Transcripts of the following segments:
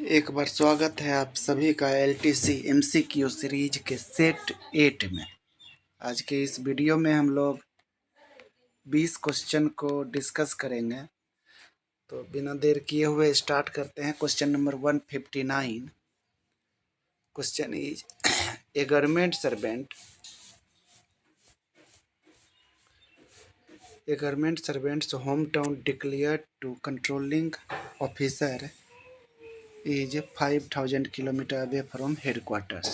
एक बार स्वागत है आप सभी का एलटीसी एमसीक्यू सीरीज के सेट 8 में। आज के इस वीडियो में हम लोग 20 क्वेश्चन को डिस्कस करेंगे। तो बिना देर किए हुए स्टार्ट करते हैं। Question number 159। Question is a government servant's home town declared to controlling officer is 5000 kilometer away from headquarters.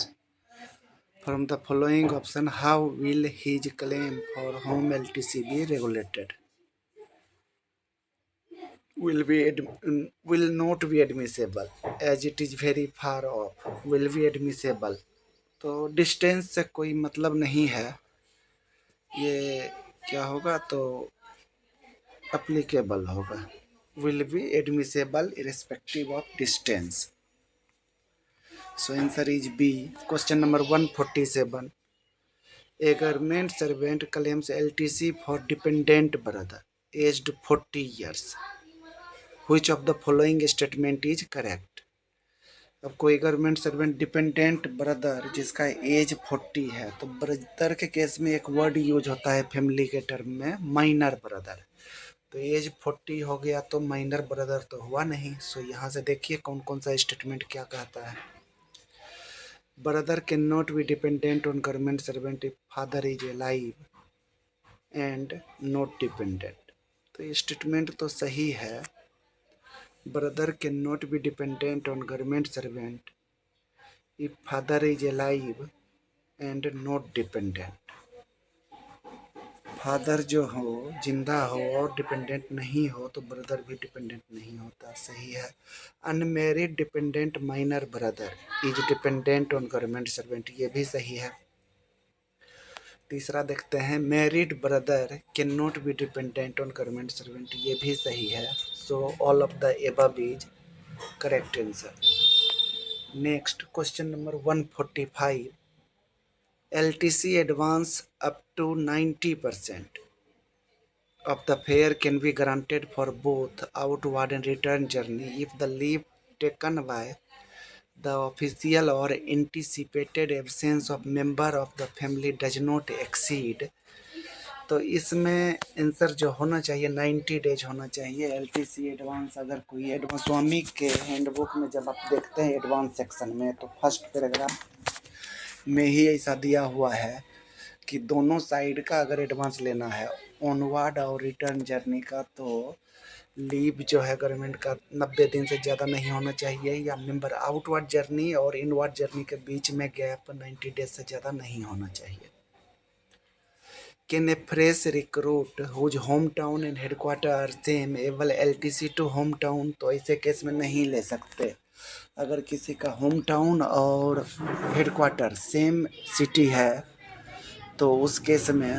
From the following option, how will his claim for home LTC be regulated? Will not be admissible as it is very far off. Will be admissible. तो distance से कोई मतलब नहीं है, ये क्या होगा तो अप्लीकेबल होगा। Will be admissible irrespective of distance. So answer is B. Question number 147. A government servant claims LTC for dependent brother aged 40 years. Which of the following statement is correct? अब कोई गवर्नमेंट सर्वेंट डिपेंडेंट ब्रदर जिसका as 40 है, तो brother के case में एक word use होता है फैमिली के टर्म में, माइनर ब्रदर। तो एज 40 हो गया तो माइनर ब्रदर तो हुआ नहीं। सो यहाँ से देखिए कौन कौन सा स्टेटमेंट क्या कहता है। Brother can not be dependent on government servant if father is alive and not dependent. तो ये स्टेटमेंट तो सही है। Brother can not be dependent on government servant if father is alive and not dependent. Father जो हो जिंदा हो और डिपेंडेंट नहीं हो तो ब्रदर भी डिपेंडेंट नहीं होता। सही है। Unmarried dependent minor brother is dependent on government servant, ये भी सही है। तीसरा देखते हैं, married brother can not be dependent on government servant, ये भी सही है। So all of the above is correct answer. Next question number 145। LTC advance up to 90% of the fare can be granted for both outward and return journey if the leave taken by the official or anticipated absence of member of the family does not exceed। तो इसमें answer जो होना चाहिए 90 days होना चाहिए। LTC advance, अगर कोई advance स्वामी के हैंडबुक में जब आप देखते हैं एडवांस सेक्शन में, तो फर्स्ट पैराग्राफ में ही ऐसा दिया हुआ है कि दोनों साइड का अगर एडवांस लेना है, ऑनवर्ड और रिटर्न जर्नी का, तो लीव जो है गवर्नमेंट का 90 दिन से ज़्यादा नहीं होना चाहिए, या मेंबर आउटवर्ड जर्नी और इनवर्ड जर्नी के बीच में गैप 90 डेज से ज़्यादा नहीं होना चाहिए। Can a fresh recruit whose home town and headquarter same avail LTC to home town? तो ऐसे केस में नहीं ले सकते। अगर किसी का होम टाउन और हेडक्वार्टर सेम सिटी है तो उस केस में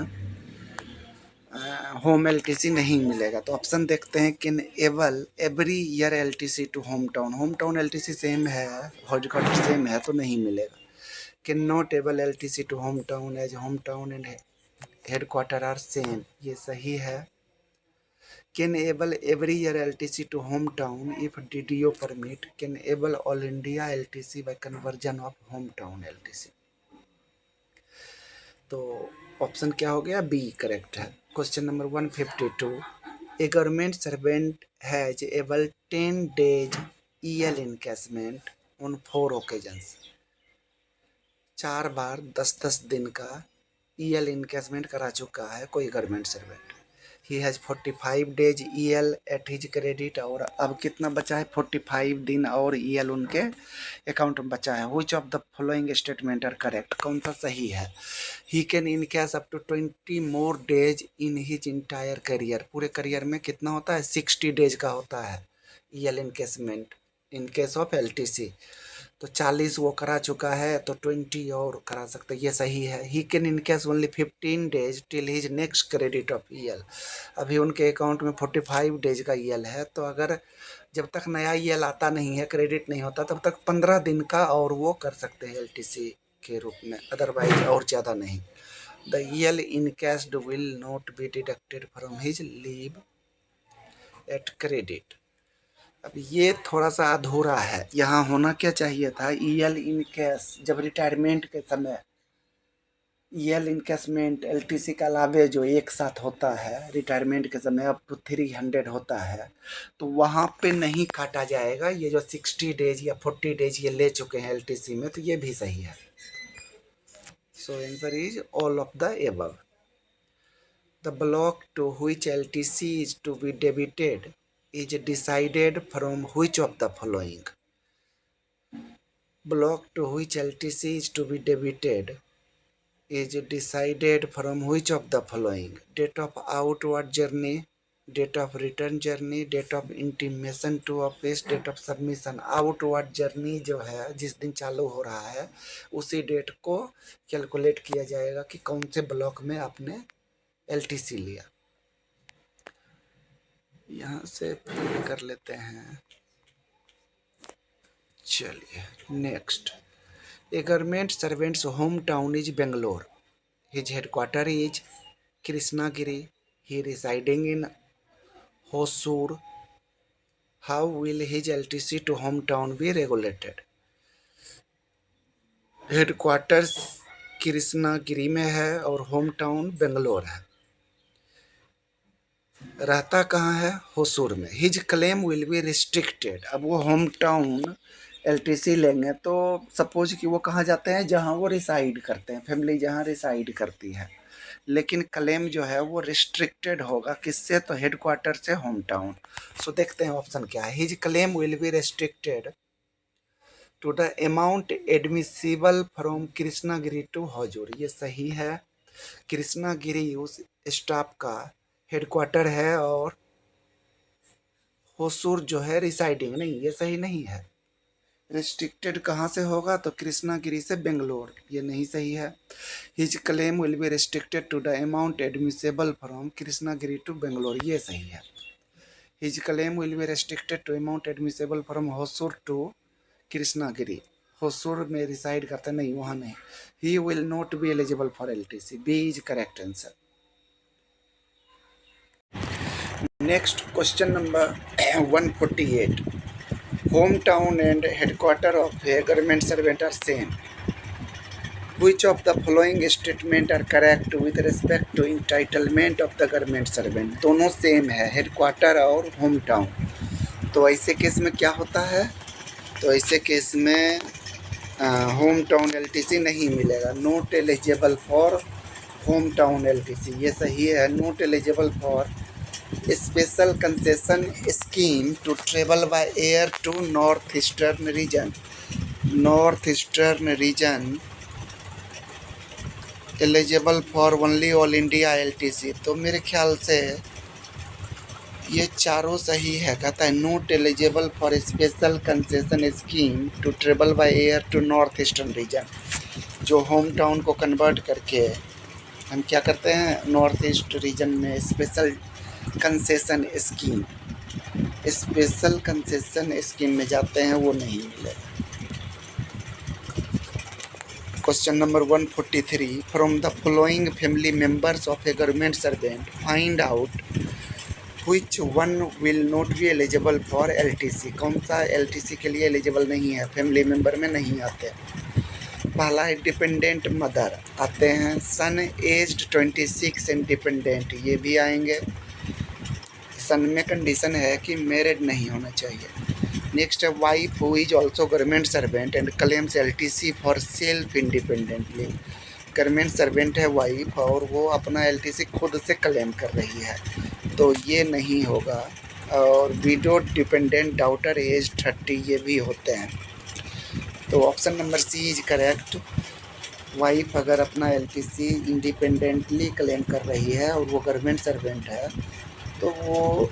होम LTC नहीं मिलेगा। तो ऑप्शन देखते हैं, can avail every year LTC to home town? Home town LTC same है, हेडक्वार्टर सेम है, तो नहीं मिलेगा। Can not avail LTC to home town as home town and headquarter are same, ये सही है। Can avail every year LTC to home town if DDO permit? Can avail all India LTC by conversion of home town LTC? तो option क्या हो गया? B correct है। Question number 152। A government servant has able 10 days EL encashment on 4 occasions. 4 बार 10-10 दिन का EL encashment करा चुका है कोई government servant. He has 45 days EL eight his credit, और अब कितना बचा है? 45 दिन और EL उनके अकाउंट में बचा है। Which of the following statement are correct? कौन सा सही है? He can encash up to 20 more days in his entire career. पूरे करियर में कितना होता है? 60 डेज का होता है EL encashment in case of LTC। तो 40 वो करा चुका है, तो 20 और करा सकते, ये सही है। He can encash only 15 days till his next credit of EL। अभी उनके अकाउंट में 45 डेज का EL है, तो अगर जब तक नया EL आता नहीं है, क्रेडिट नहीं होता, तब तक 15 दिन का और वो कर सकते हैं LTC के रूप में, अदरवाइज और ज़्यादा नहीं। The EL encashed will not be deducted from his leave at credit. अब ये थोड़ा सा अधूरा है, यहाँ होना क्या चाहिए था, ईएल इन कैश जब रिटायरमेंट के समय ईएल इनकेसमेंट एलटीसी के अलावे जो एक साथ होता है रिटायरमेंट के समय अप टू 300 होता है, तो वहाँ पे नहीं काटा जाएगा। ये जो 60 डेज या 40 डेज ये ले चुके हैं एलटीसी में, तो ये भी सही है। So answer is all of the above. The block to which LTC is to be debited is decided from which of the following. Block to which LTC is to be debited is decided from which of the following: date of outward journey, date of return journey, date of intimation to office, date of submission। outward journey जो है जिस दिन चालू हो रहा है उसी date को कैलकुलेट किया जाएगा कि कौन से ब्लॉक में आपने एलटीसी लिया। यहाँ से फिल कर लेते हैं। चलिए next. A government servant's hometown is Bangalore. His headquarters is Krishnagiri. He residing in Hosur. How will his LTC to hometown be regulated? Headquarters Krishnagiri में है और होम टाउन बेंगलोर है। रहता कहाँ है? होसूर में। His claim will be restricted. अब वो होम टाउन एलटीसी लेंगे तो सपोज कि वो कहाँ जाते हैं? जहाँ वो रिसाइड करते हैं, फैमिली जहाँ रिसाइड करती है। लेकिन क्लेम जो है वो रिस्ट्रिक्टेड होगा किससे? तो हेडक्वार्टर से होम टाउन। सो देखते हैं ऑप्शन क्या है। His claim will be restricted to the amount admissible from Krishnagiri to Hosur. ये सही है। कृष्णागिरी उस स्टाफ का हेडक्वार्टर है और होसूर जो है रिसाइडिंग नहीं, ये सही नहीं है। रिस्ट्रिक्टेड कहाँ से होगा? तो कृष्णागिरी से बेंगलोर, ये नहीं सही है। His claim will be restricted to the amount admissible from Krishnagiri to Bangalore, ये सही है। His claim will be restricted to amount admissible from Hosur to Krishnagiri. Hosur में रिसाइड करते नहीं, वहाँ नहीं। He will not be eligible for LTC, B is correct answer. Next question number 148। Hometown and headquarter of a government servant are same. Which of the following statement are correct with respect to entitlement of the government servant? दोनों same है, headquarter और home town. तो ऐसे case में क्या होता है? तो ऐसे केस में होम टाउन एलटीसी नहीं मिलेगा। Not eligible for home town LTC, ये सही है। Not eligible for special concession scheme to travel by air to north eastern region. North eastern region eligible for only all India LTC. तो मेरे ख्याल से ये चारों सही है। कहता है not eligible for special concession scheme to travel by air to north eastern region. जो होम टाउन को कन्वर्ट करके हम क्या करते हैं? नॉर्थ ईस्ट रीजन में special concession scheme, special concession scheme में जाते हैं, वो नहीं मिलेगा। Question number 143। From the following family members of a government servant find out which one will not be eligible for LTC. कौन सा एलटीसी के लिए एलिजिबल नहीं है, फैमिली मेंबर में नहीं आते? पहला है डिपेंडेंट मदर, आते हैं। सन एज्ड 26 एंड डिपेंडेंट, ये भी आएंगे। सन में कंडीशन है कि मैरिड नहीं होना चाहिए। नेक्स्ट है wife who is also government servant and claims LTC for self independently. Government servant है वाइफ और वो अपना एलटीसी खुद से क्लेम कर रही है, तो ये नहीं होगा। और विडो डिपेंडेंट डॉटर एज 30, ये भी होते हैं। तो option number C is correct. Wife अगर अपना एलटीसी इंडिपेंडेंटली क्लेम कर रही है और वो गवर्नमेंट सर्वेंट है तो वो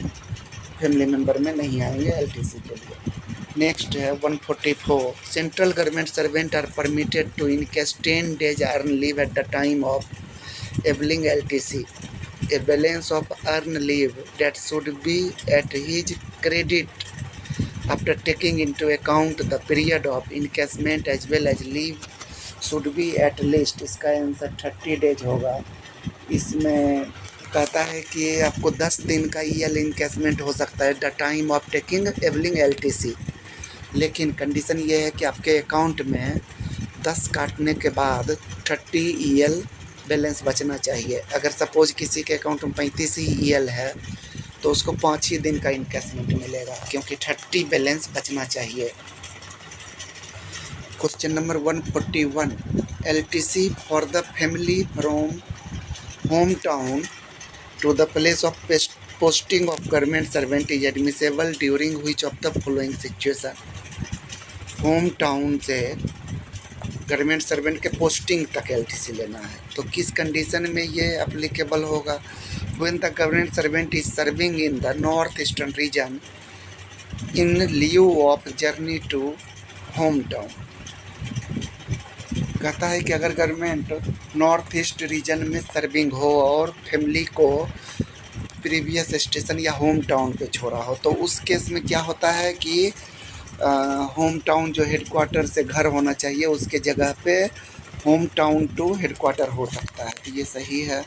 फैमिली मेंबर में नहीं आएंगे एलटीसी के लिए। नेक्स्ट है 144। Central government servant are permitted to encash 10 days earn leave at the time of availing LTC. A balance of earn leave that should be at his credit after taking into account the period of encashment as well as leave should be at least. इसका answer 30 days होगा। इसमें कहता है कि आपको 10 दिन का EL encashment हो सकता है the time of taking availing LTC, लेकिन कंडीशन ये है कि आपके अकाउंट में 10 काटने के बाद 30 EL बैलेंस बचना चाहिए। अगर सपोज किसी के अकाउंट में 35 ही EL है तो उसको 5 ही दिन का इनकैशमेंट मिलेगा, क्योंकि 30 बैलेंस बचना चाहिए। Question number 141, LTC for the family from home town to the place of posting of government servant is admissible during which of the following situation. Home town से गवर्नमेंट सर्वेंट के posting तक LTC लेना है, तो किस condition में ये applicable होगा? When the government servant is serving in the north eastern region in lieu of journey to home town. कहता है कि अगर गवर्नमेंट नॉर्थ ईस्ट रीजन में सर्विंग हो और फैमिली को प्रीवियस स्टेशन या होम टाउन पे छोड़ा हो, तो उस केस में क्या होता है कि होम टाउन जो हेडक्वार्टर से घर होना चाहिए उसके जगह पे होम टाउन टू हेडक्वार्टर हो सकता है, तो ये सही है।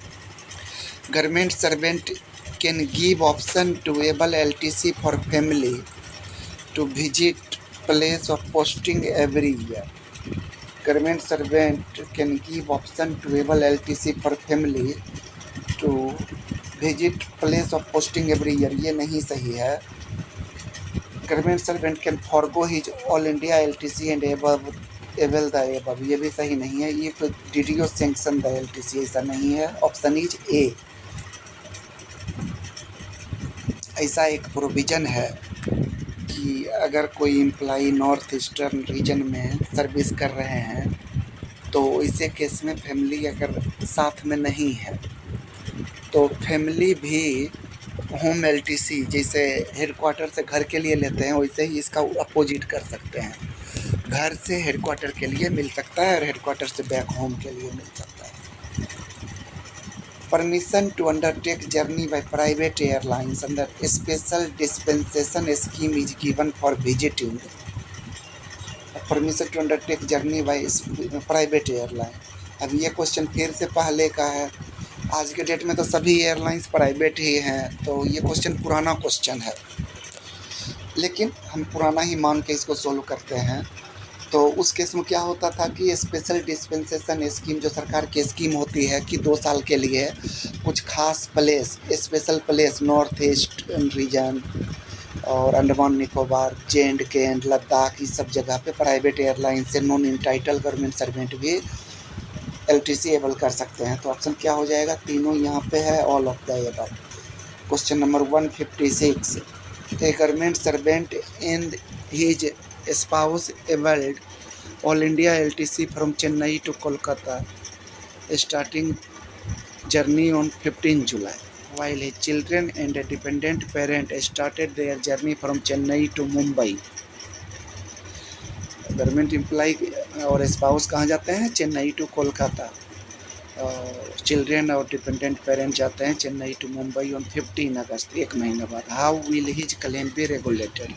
Government servant can give option to avail LTC for family to visit place of posting every year. Government servant can give option to avail LTC for family to visit place of posting every year, ये नहीं सही है। Government servant can forgo his all India LTC and avail the above, ये भी सही नहीं है। ये DDO सैंक्शन द LTC, ऐसा नहीं है। Option is a. ऐसा एक प्रोविज़न है कि अगर कोई एम्प्लॉई नॉर्थ ईस्टर्न रीजन में सर्विस कर रहे हैं तो इसे केस में फैमिली अगर साथ में नहीं है तो फैमिली भी होम LTC जैसे हेडक्वार्टर से घर के लिए लेते हैं वैसे ही इसका अपोजिट कर सकते हैं। घर से हेडक्वार्टर के लिए मिल सकता है और हेडक्वार्टर से बैक होम के लिए मिल सकता है। Permission to undertake journey by private airlines under special dispensation scheme is given for visiting. Permission to undertake journey by private airline, अब ये क्वेश्चन फिर से पहले का है। आज के डेट में तो सभी एयरलाइंस प्राइवेट ही हैं, तो ये क्वेश्चन पुराना क्वेश्चन है, लेकिन हम पुराना ही मान के इसको सोल्व करते हैं। तो उस केस में क्या होता था कि स्पेशल डिस्पेंसेशन स्कीम जो सरकार की स्कीम होती है कि 2 साल के लिए कुछ खास place, special place north east reason और अंडमान निकोबार, JNK एंड लद्दाख, इस सब जगह पे प्राइवेट एयरलाइन से नॉन इंटाइटल गवर्नमेंट सर्वेंट भी LTC एबल कर सकते हैं। तो ऑप्शन क्या हो जाएगा? तीनों यहाँ पे है, all of the above. Question number 156, A government servant and his spouse evolved all India LTC from Chennai to Kolkata starting journey on 15 July, while his children and a dependent parent started their journey from Chennai to Mumbai। Government employee और spouse कहाँ जाते हैं? Chennai to Kolkata, और children और dependent parent जाते हैं Chennai to Mumbai on 15 August, एक महीने बाद। How will his claim be regulated?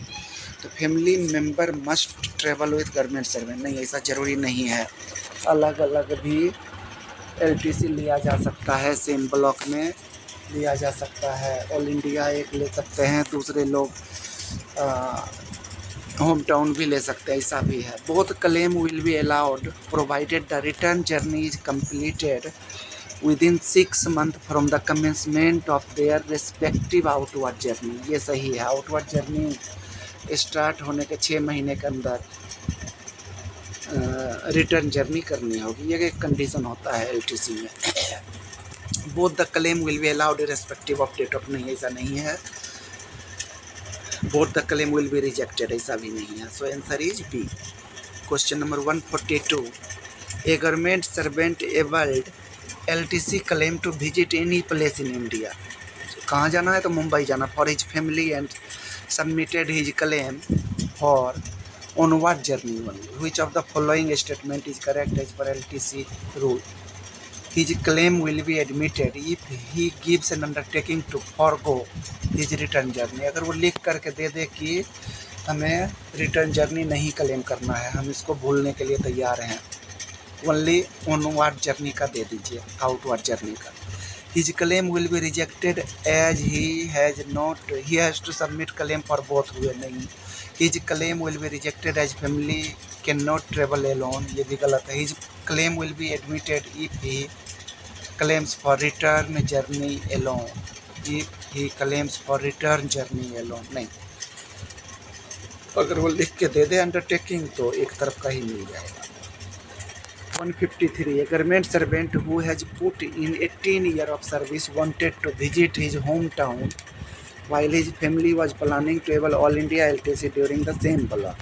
तो family member must travel with government servant, नहीं ऐसा ज़रूरी नहीं है। अलग अलग भी LTC लिया जा सकता है, सेम ब्लॉक में लिया जा सकता है। ऑल इंडिया एक ले सकते हैं, दूसरे लोग होम टाउन भी ले सकते हैं, ऐसा भी है। Both claim will be allowed provided the return journey is completed within 6 months from the commencement of their respective outward journey, ये सही है। आउटवर्ड जर्नी स्टार्ट होने के 6 महीने के अंदर रिटर्न जर्नी करनी होगी, ये एक कंडीशन होता है LTC में। Both the claim will be allowed respective of date of, नहीं ऐसा नहीं है। Both the claim will be rejected, ऐसा भी नहीं है। So answer is B. Question number 142, a government servant availed LTC claim to visit any place in India, कहाँ जाना है? तो मुंबई जाना, for his family and submitted his claim for onward journey only. Which of the following statement is correct as per LTC rule? His claim will be admitted if he gives an undertaking to forgo his return journey। अगर वो लिख करके दे दे कि हमें return journey नहीं claim करना है, हम इसको भूलने के लिए तैयार हैं, ओनली ऑनवर्ड जर्नी का दे दीजिए, आउटवर्ड जर्नी का। His claim will be rejected as he has to submit claim for both हुए नहीं. His claim will be rejected as family cannot travel alone. ये भी गलत है. His claim will be admitted if he claims for return journey alone. If he claims for return journey alone. नहीं, अगर वो लिख के दे दे अंडरटेकिंग तो एक तरफ का ही मिल जाएगा. 153. A government servant who has put in 18 years of service wanted to visit his hometown while his family was planning to travel All India LTC during the same block.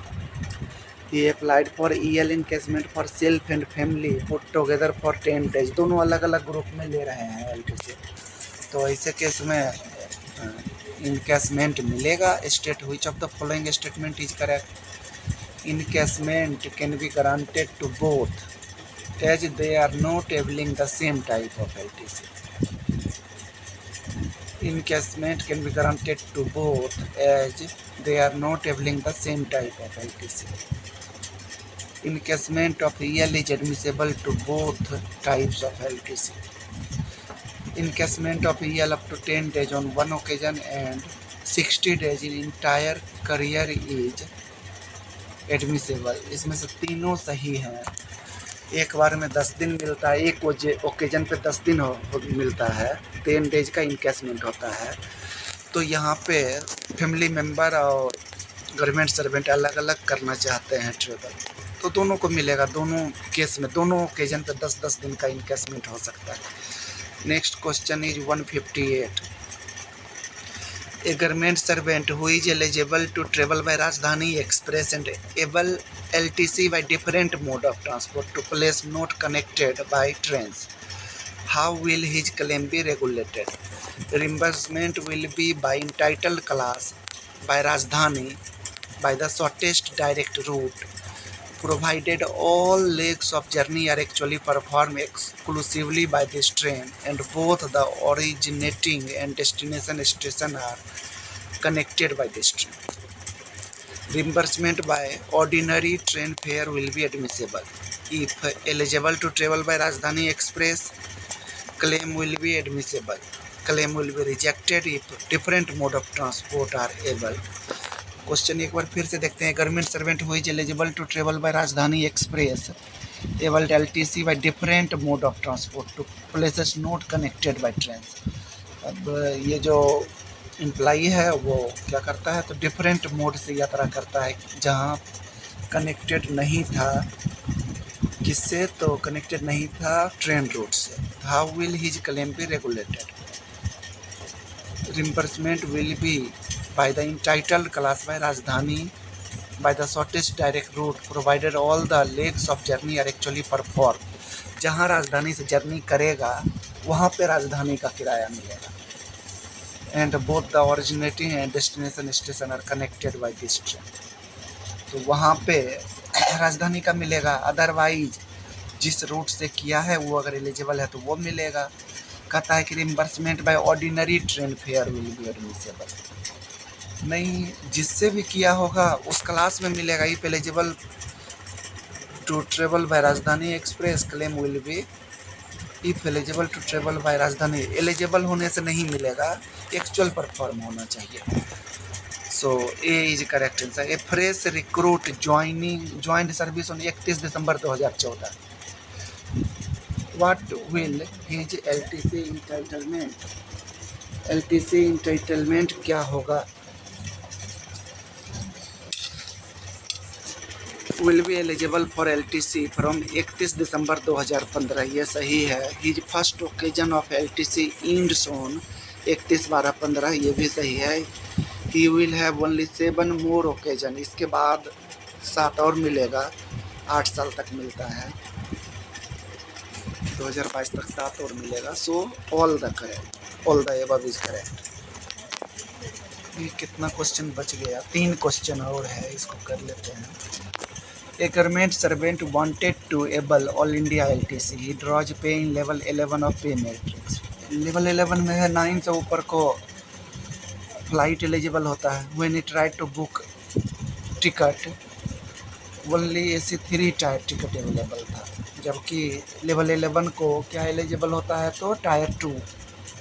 He applied for EL encashment for self and family put together for 10 days. दोनों अलग अलग group में ले रहे हैं LTC. तो ऐसे case में इनकैशमेंट मिलेगा. State which of the following statement is correct? Encashment can be granted to both as they are not availing the same type of LTC. Encashment can be granted to both as they are not availing the same type of LTC. Encashment of EL is admissible to both types of LTC. Encashment of EL up to 10 days on one occasion and 60 days in entire career is admissible. इसमें से तीनों सही हैं. एक बार में 10 दिन मिलता है, एक ओकेजन पे 10 दिन मिलता है, 10 डेज का इनकैशमेंट होता है. तो यहाँ पे फैमिली मेम्बर और गवर्नमेंट सर्वेंट अलग अलग करना चाहते हैं ट्रेवल, तो दोनों को मिलेगा. दोनों केस में दोनों ओकेजन पे 10-10 दिन का इनकैशमेंट हो सकता है. Next question is 158. A government servant who is eligible to travel by Rajdhani Express and able LTC by different mode of transport to place not connected by trains. How will his claim be regulated? Reimbursement will be by entitled class by Rajdhani by the shortest direct route, provided all legs of journey are actually performed exclusively by this train and both the originating and destination station are connected by this train. Reimbursement by ordinary train fare will be admissible. If eligible to travel by Rajdhani Express, claim will be admissible. Claim will be rejected if different mode of transport are able. Question एक बार फिर से देखते हैं. Government servant who is eligible to travel by Rajdhani express avail LTC by different mode of transport to places not connected by train. अब ये जो employee है वो क्या करता है, तो डिफरेंट मोड से यात्रा करता है जहाँ कनेक्टेड नहीं था. किससे? तो कनेक्टेड नहीं था ट्रेन रूट से. How will his claim be regulated? Reimbursement will be by the entitled class by Rajdhani by the shortest direct route, provided all the legs of journey are actually performed. जहाँ राजधानी से journey करेगा वहाँ पे राजधानी का किराया मिलेगा. And both the originating and destination station are connected by this train. तो वहाँ पे राजधानी का मिलेगा. अदरवाइज जिस रूट से किया है वो अगर एलिजिबल है तो वो मिलेगा. कहता है कि reimbursement by ordinary train fare will be admissible. नहीं, जिससे भी किया होगा उस क्लास में मिलेगा. If eligible to travel by Rajdhani express claim will be. If eligible to travel by Rajdhani, eligible होने से नहीं मिलेगा, एक्चुअल परफॉर्म होना चाहिए. So a is correct answer. A fresh recruit joined service on 31 December 2014. What will his LTC entitlement? LTC entitlement क्या होगा? Will be eligible for LTC from 31 दिसंबर 2015. ये सही है. His first occasion of LTC ends on 31/12. ये भी सही है. He will have only 7 more occasion. इसके बाद 7 और मिलेगा. 8 साल तक मिलता है. 2022 तक 7 और मिलेगा. So all the above is correct. ये कितना क्वेश्चन बच गया? 3 क्वेश्चन और है, इसको कर लेते हैं. A government servant wanted to avail all India LTC. He draws pay in level 11 of pay matrix. Level 11 में है 9 से ऊपर को फ्लाइट एलिजिबल होता है. When he tried to book ticket only AC 3 tier ticket available था, जबकि level 11 को क्या एलिजिबल होता है, तो टायर 2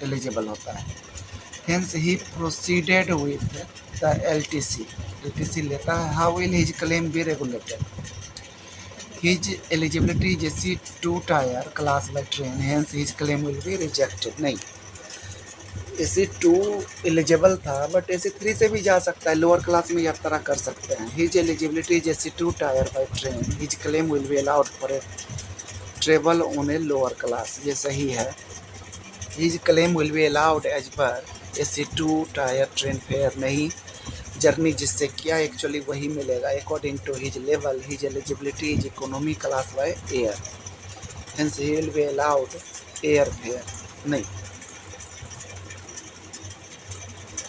एलिजिबल होता है। Hence he proceeded with the LTC। LTC लेता है। How will his claim be regulated? His eligibility is AC2 tier class by train, hence his claim will be rejected. नहीं, AC2 एलिजिबल था but AC3 से भी जा सकता है, lower class में यात्रा कर सकते हैं। His eligibility is AC2 tier by train, his claim will be allowed for a travel on a lower class. ये सही है। His claim will be allowed as per AC2 tier train fare. नहीं, journey जिससे किया actually वही मिलेगा according to his level. His eligibility is economy class by air, hence he will be allowed air fare. नहीं।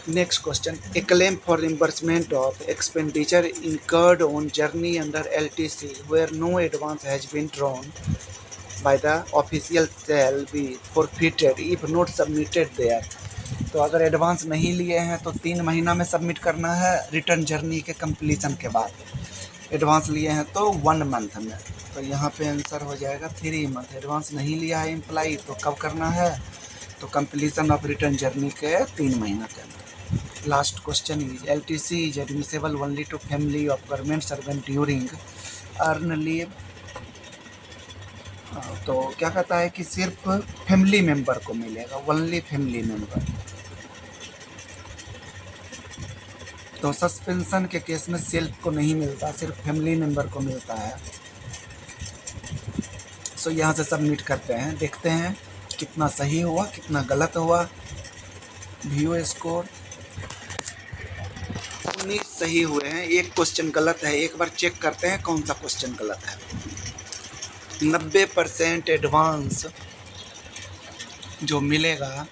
Next question, a claim for reimbursement of expenditure incurred on journey under LTC where no advance has been drawn by the official shall be forfeited if not submitted there. तो अगर advance नहीं लिए हैं तो 3 महीना में submit करना है रिटर्न जर्नी के कंप्लीशन के बाद। एडवांस लिए हैं तो 1 मंथ में, तो यहाँ पे आंसर हो जाएगा 3 मंथ। एडवांस नहीं लिया है एम्प्लाई तो कब करना है? तो कंप्लीशन ऑफ रिटर्न जर्नी के 3 महीना के अंदर। Last question is LTC is admissible only to family of government servant during earn leave. तो क्या कहता है कि सिर्फ फैमिली मेंबर को मिलेगा, ओनली फैमिली मेंबर। तो सस्पेंशन के केस में सेल्फ को नहीं मिलता, सिर्फ फैमिली मेंबर को मिलता है। सो यहाँ से सबमिट करते हैं, देखते हैं कितना सही हुआ कितना गलत हुआ। व्यू स्कोर 19 सही हुए हैं, 1 क्वेश्चन गलत है। एक बार चेक करते हैं कौन सा क्वेश्चन गलत है। 90% एडवांस जो मिलेगा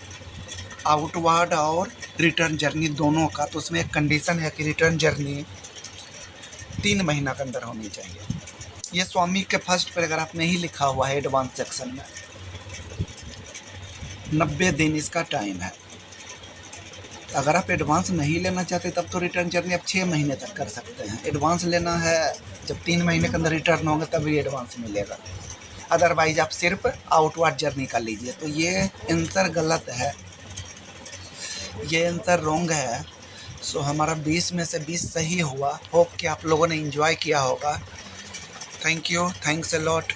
आउटवर्ड और रिटर्न जर्नी दोनों का, तो उसमें एक कंडीशन है कि रिटर्न जर्नी 3 महीना के अंदर होनी चाहिए। ये स्वामी के फर्स्ट पैराग्राफ में ही लिखा हुआ है एडवांस सेक्शन में। 90 दिन इसका टाइम है। अगर आप एडवांस नहीं लेना चाहते तब तो रिटर्न जर्नी आप 6 महीने तक कर सकते हैं। एडवांस लेना है जब 3 महीने के अंदर रिटर्न होंगे तभी एडवांस मिलेगा, अदरवाइज आप सिर्फ आउटवर्ड जर्नी का लीजिए। तो ये आंसर गलत है, ये आंसर रॉन्ग है। सो हमारा 20 में से 20 सही हुआ। होप कि आप लोगों ने एंजॉय किया होगा। Thank you, thanks a lot.